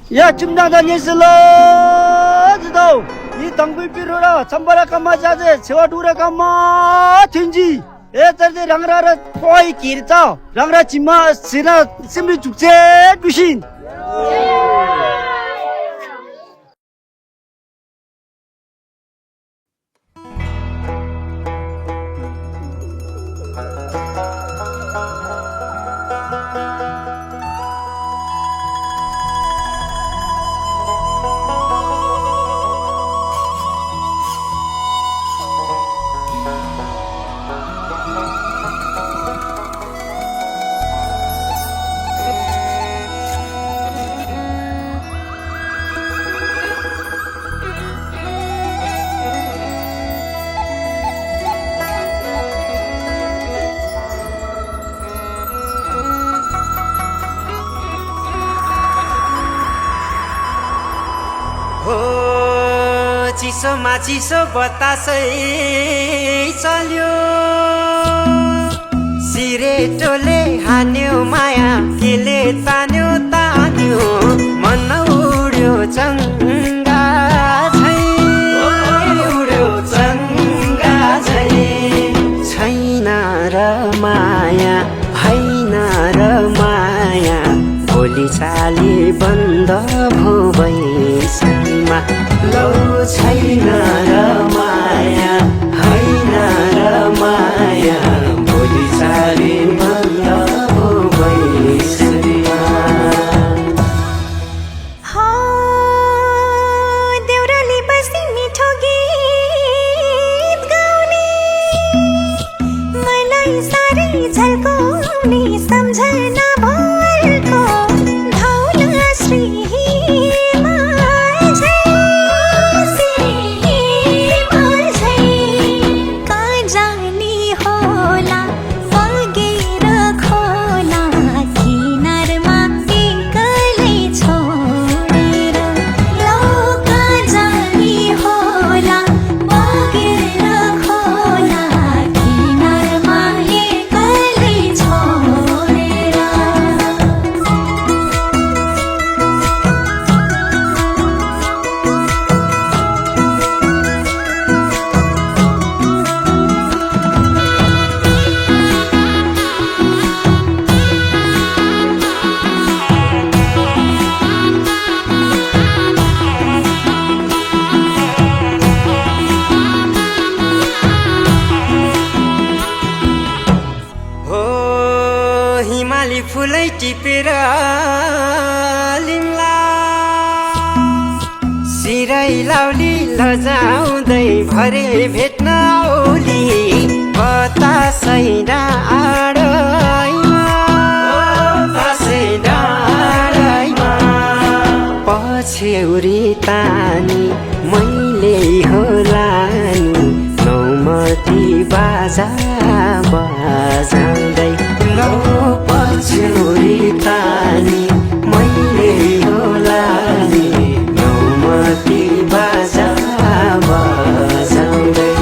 呀，今天的你是了，知道？你当兵比如了，参巴拉干嘛家子，吃完肚了干嘛？天气，这让人破一点早，让人起码现在心里足接不行。चिसोमा चिसो बतासै चल्यो सिरेटोले हान्यो माया केले तान्यो तान्यो मन उड्यो चङ्गा झै उड्यो चङ्गा झै छैन र माया होइन र माया भोलि चाली बन्द भो बैसैमा लौ छैन र माया होइन र माया भोलि चाली बन्द भो बैसैमा देउराली बस्ती मिठो गीत गाउने मलाई साह्रै झल्काउने सम्झना भरको धौला श्री फुलै टिपेर लिम्ला सिरै लाउली लजाउँदै भरे भेट्न औली बतासै डाँडैमा पछ्यौरी तानी मैले होला नि नौमती बाजा बजाउँदै लौ पछ्यौरी तानी मैले होला नि नौमती बाजा बजाउँदै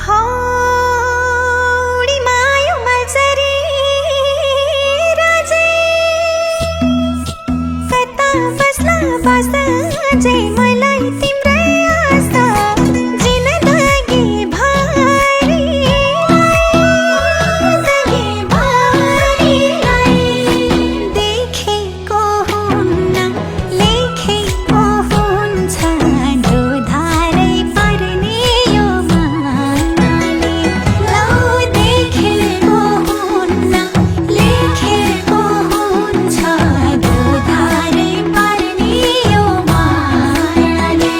हौडी मायो मल्सरी राजे कता बस्ला बस्दा जे मलाई तिम्रै आस्था जिन्दगी भारी देखेको हुन्न लेखेको हुन्छ धोधारै पर्ने यो मायाले लौ देखेको हुन्न लेखेको हुन्छ धोधारै पर्ने यो मायाले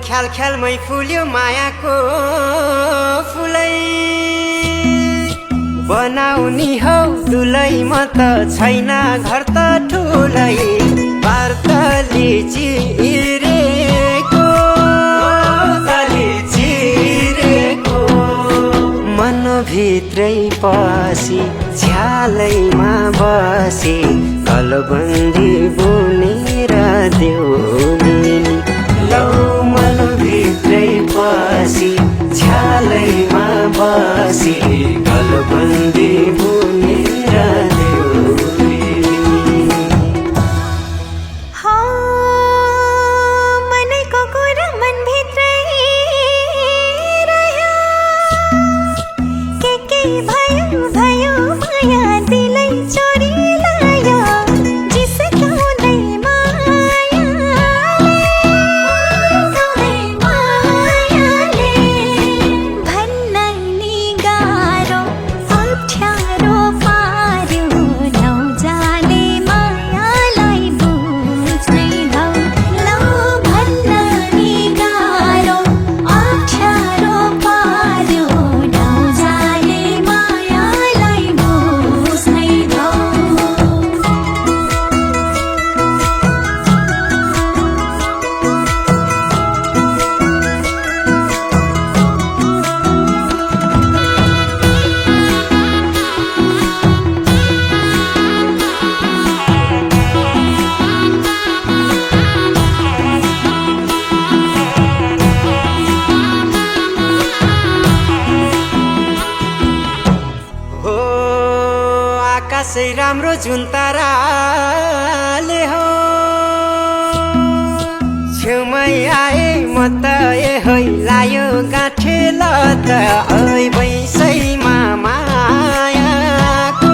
ख्याल ख्यालमै फुल्यो मायाको फुलै बनाउनी हौ दुलै म त छैन घर त ठुलो फुलै पार्तली चिरेको मनभित्रै पसी झ्यालैमा बसी गलबन्दी बुनेर देउनी लौ मनभित्रै पसी झ्यालैमा बसी गलबन्दी बुनेर देउनी मनैको कुरा मनभित्रै रह्यो के भयो भयो माया दिलै चोरी लायो जिस्काउँदै मायाले भन्न नि गाह्रो अप्ठ्यारो पार्यो नौजाने मायालाई बुझ्नै धौ लौ भन्न नि गाह्रो अप्ठ्यारो पार्यो नौजाने मायालाई बुझ्नै धौ हो आकाशै राम्रो जुन ताराले हो छेउमै आए म त ए होइ लायो गाँठे ल त ऐ बैसैमा मायाको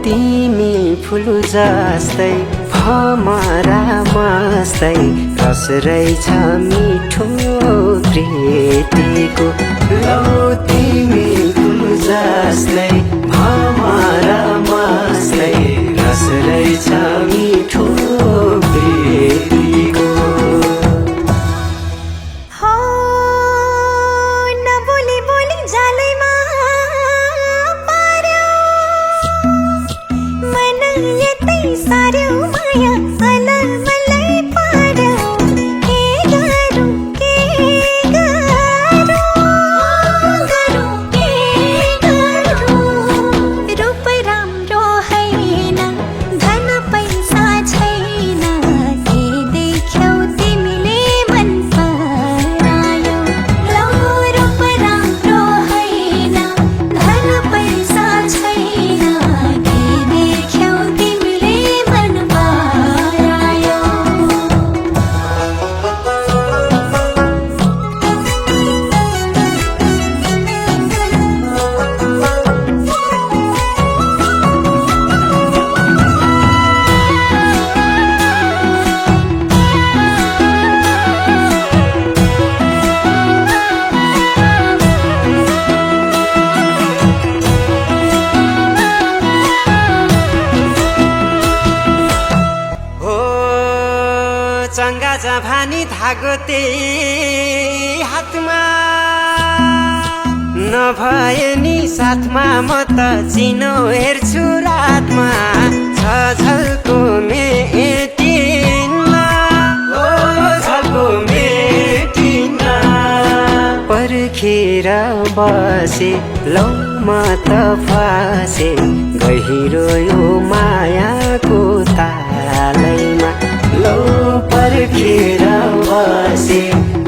तिमी फुल जस्तै भमरा मस्तै रस रहेछ मिठो प्रीतिको लौ तिमी फुल जस्तै भमरा मस्तै रस रहेछ मिठो प्रीतिको हो नबोली बोली जालैमा पार्यो मन यतै सार्यो माया अलमलै पार्यो के गरौँ रूप राम्रो हैन धन पैसा छैन के देख्यौ तिमीले मन परायो लौ रूप राम्रो हैन धन पैसा छैन के देख्यौ तिमीले मन परायो हो चङ्गा जभानी धागो त्यही हातमा नभए नि साथमा म त चिनो हेर्छु रातमा छ झल्को मेटिना ओ झल्को मेटिना पर्खेर बसे लौ म त फसे गहिरो यो मायाको तालैमा लौ पर्खेर बसे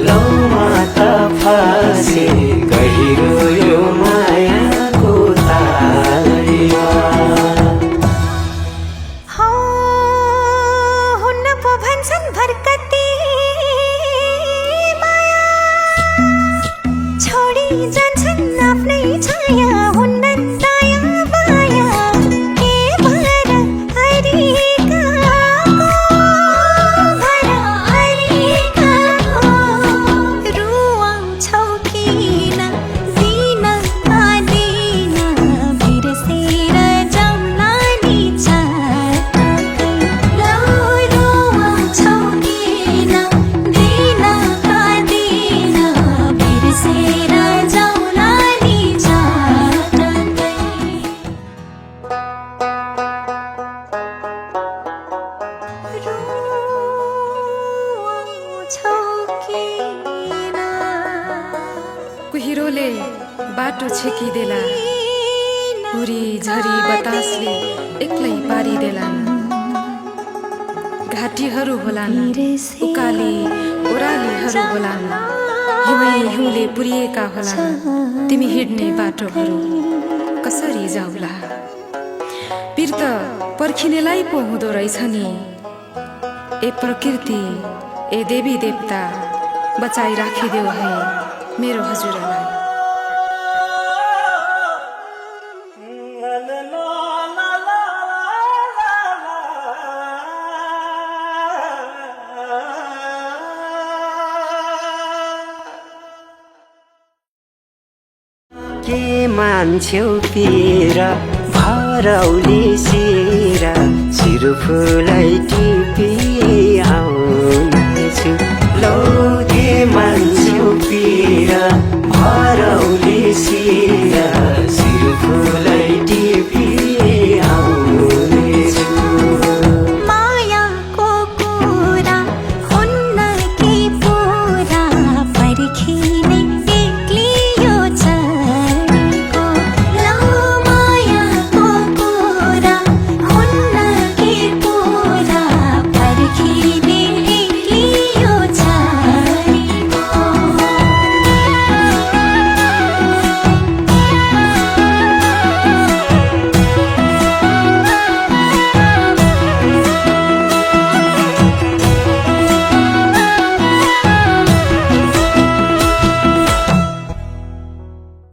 लौ म त फसे गहिरो यो मायाको तालैमा हो हुन्न पो भन्छन् भरकती माया छोडी जान्छन् आफ्नै छाया हुन्नन् दया माया के भर हरिकाको हिलोले बाटो छेकिदेला, हुरी झरी बतासले एक्लै पारिदेलान्। घाटीहरू होलान्, उकाली ओह्रालीहरू होलान्, हिउँै हिउँले पुरिएका होलान्। तिमी हिँड्ने बाटोहरू कसरी जाउला? पिर त पर्खिनेलाई पो हुँदो रहेछ नि। ए प्रकृति, ए देवी देवता, बचाई राखिदेऊ है मेरो हजुरलाई। के मान्छौ पिर भरौली सिर, सिर फुलै टिपी